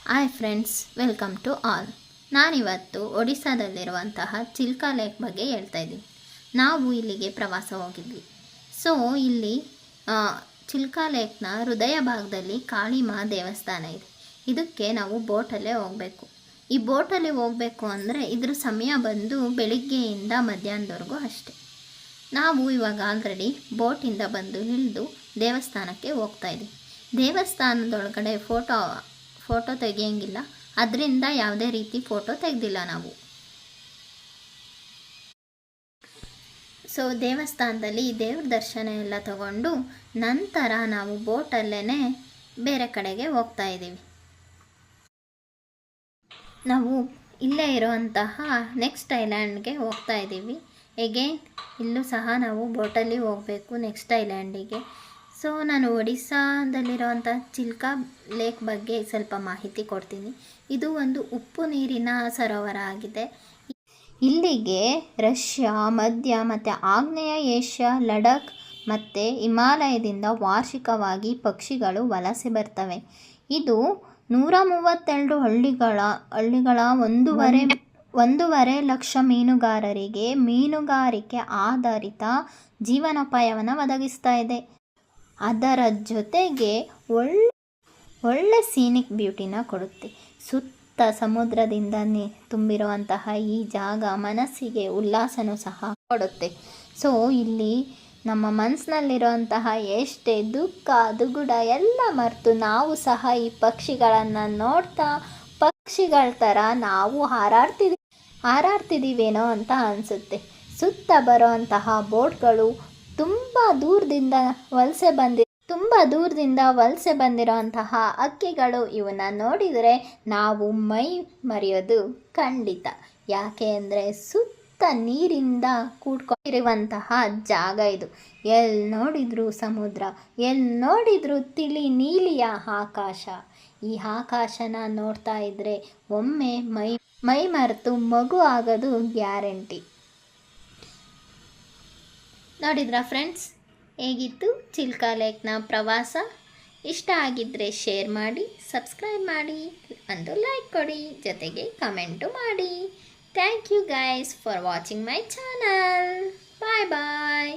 Hi friends, welcome to all. ನಾನಿವತ್ತು ಒಡಿಸ್ಸಾದಲ್ಲಿರುವಂತಹ Chilka lake ಬಗ್ಗೆ ಹೇಳ್ತಾ ಇದ್ದೀನಿ. ನಾವು ಇಲ್ಲಿಗೆ ಪ್ರವಾಸ ಹೋಗಿದ್ವಿ. ಸೊ ಇಲ್ಲಿ ಚಿಲ್ಕಾ ಲೇಕ್ನ ಹೃದಯ ಭಾಗದಲ್ಲಿ ಕಾಳಿಮಾ ದೇವಸ್ಥಾನ ಇದೆ. ಇದಕ್ಕೆ ನಾವು ಬೋಟಲ್ಲೇ ಹೋಗಬೇಕು. ಈ ಬೋಟಲ್ಲಿ ಹೋಗಬೇಕು ಅಂದರೆ ಇದ್ರ ಸಮಯ ಬಂದು ಬೆಳಿಗ್ಗೆಯಿಂದ ಮಧ್ಯಾಹ್ನದವರೆಗೂ ಅಷ್ಟೆ. ನಾವು ಇವಾಗ ಆಲ್ರೆಡಿ ಬೋಟಿಂದ ಬಂದು ಇಳಿದು ದೇವಸ್ಥಾನಕ್ಕೆ ಹೋಗ್ತಾ ಇದ್ದೀವಿ. ದೇವಸ್ಥಾನದೊಳಗಡೆ ಫೋಟೋ ತೆಗಿಯೋಂಗಿಲ್ಲ, ಅದರಿಂದ ಯಾವುದೇ ರೀತಿ ಫೋಟೋ ತೆಗೆದಿಲ್ಲ ನಾವು. ಸೊ ದೇವಸ್ಥಾನದಲ್ಲಿ ದೇವ್ರ ದರ್ಶನ ಎಲ್ಲ ತಗೊಂಡು ನಂತರ ನಾವು ಬೋಟಲ್ಲೇ ಬೇರೆ ಕಡೆಗೆ ಹೋಗ್ತಾ ಇದ್ದೀವಿ. ನಾವು ಇಲ್ಲೇ ಇರುವಂತಹ ನೆಕ್ಸ್ಟ್ ಐಲ್ಯಾಂಡ್ಗೆ ಹೋಗ್ತಾ ಇದ್ದೀವಿ. ಎಗೇನ್ ಇಲ್ಲೂ ಸಹ ನಾವು ಬೋಟಲ್ಲಿ ಹೋಗಬೇಕು ನೆಕ್ಸ್ಟ್ ಐಲ್ಯಾಂಡಿಗೆ. ಸೊ ನಾನು ಒಡಿಸ್ಸಾದಲ್ಲಿರುವಂಥ ಚಿಲ್ಕಾ ಲೇಕ್ ಬಗ್ಗೆ ಸ್ವಲ್ಪ ಮಾಹಿತಿ ಕೊಡ್ತೀನಿ. ಇದು ಒಂದು ಉಪ್ಪು ನೀರಿನ ಸರೋವರ ಆಗಿದೆ. ಇಲ್ಲಿಗೆ ರಷ್ಯಾ, ಮಧ್ಯ ಮತ್ತು ಆಗ್ನೇಯ ಏಷ್ಯಾ, ಲಡಾಖ್ ಮತ್ತು ಹಿಮಾಲಯದಿಂದ ವಾರ್ಷಿಕವಾಗಿ ಪಕ್ಷಿಗಳು ವಲಸೆ ಬರ್ತವೆ. ಇದು 132 ಹಳ್ಳಿಗಳ 1.5 ಲಕ್ಷ ಮೀನುಗಾರರಿಗೆ ಮೀನುಗಾರಿಕೆ ಆಧಾರಿತ ಜೀವನೋಪಾಯವನ್ನು ಒದಗಿಸ್ತಾ ಇದೆ. ಅದರ ಜೊತೆಗೆ ಒಳ್ಳೆ ಸೀನಿಕ್ ಬ್ಯೂಟಿನ ಕೊಡುತ್ತೆ. ಸುತ್ತ ಸಮುದ್ರದಿಂದ ತುಂಬಿರುವಂತಹ ಈ ಜಾಗ ಮನಸ್ಸಿಗೆ ಉಲ್ಲಾಸನೂ ಸಹ ಕೊಡುತ್ತೆ. ಸೊ ಇಲ್ಲಿ ನಮ್ಮ ಮನಸ್ಸಿನಲ್ಲಿರುವಂತಹ ಎಷ್ಟೇ ದುಃಖ ದುಗುಡ ಎಲ್ಲ ಮರೆತು ನಾವು ಸಹ ಈ ಪಕ್ಷಿಗಳನ್ನು ನೋಡ್ತಾ ಪಕ್ಷಿಗಳ ಥರ ನಾವು ಹಾರಾಡ್ತಿದ್ದೀವೇನೋ ಅಂತ ಅನಿಸುತ್ತೆ. ಸುತ್ತ ಬರುವಂತಹ ಬೋಟ್ಗಳು ತುಂಬ ದೂರದಿಂದ ವಲಸೆ ಬಂದಿರೋಂತಹ ಹಕ್ಕಿಗಳು. ಇವನ್ನ ನೋಡಿದರೆ ನಾವು ಮೈ ಮರೆಯೋದು ಖಂಡಿತ. ಯಾಕೆ ಅಂದರೆ ಸುತ್ತ ನೀರಿಂದ ಕೂಡ್ಕೊಂಡಿರುವಂತಹ ಜಾಗ ಇದು. ಎಲ್ಲಿ ನೋಡಿದ್ರು ಸಮುದ್ರ, ಎಲ್ಲಿ ನೋಡಿದ್ರು ತಿಳಿ ನೀಲಿಯ ಆಕಾಶ. ಈ ಆಕಾಶನ ನೋಡ್ತಾ ಇದ್ದರೆ ಒಮ್ಮೆ ಮೈ ಮರೆತು ಮಗು ಆಗೋದು ಗ್ಯಾರಂಟಿ. ನೋಡಿದ್ರಾ ಫ್ರೆಂಡ್ಸ್, ಹೇಗಿತ್ತು ಚಿಲ್ಕಾ ಲೇಕ್ನ ಪ್ರವಾಸ? ಇಷ್ಟ ಆಗಿದ್ದರೆ ಶೇರ್ ಮಾಡಿ, ಸಬ್ಸ್ಕ್ರೈಬ್ ಮಾಡಿ, ಒಂದು ಲೈಕ್ ಕೊಡಿ, ಜೊತೆಗೆ ಕಮೆಂಟು ಮಾಡಿ. Thank you guys for watching my channel. Bye bye.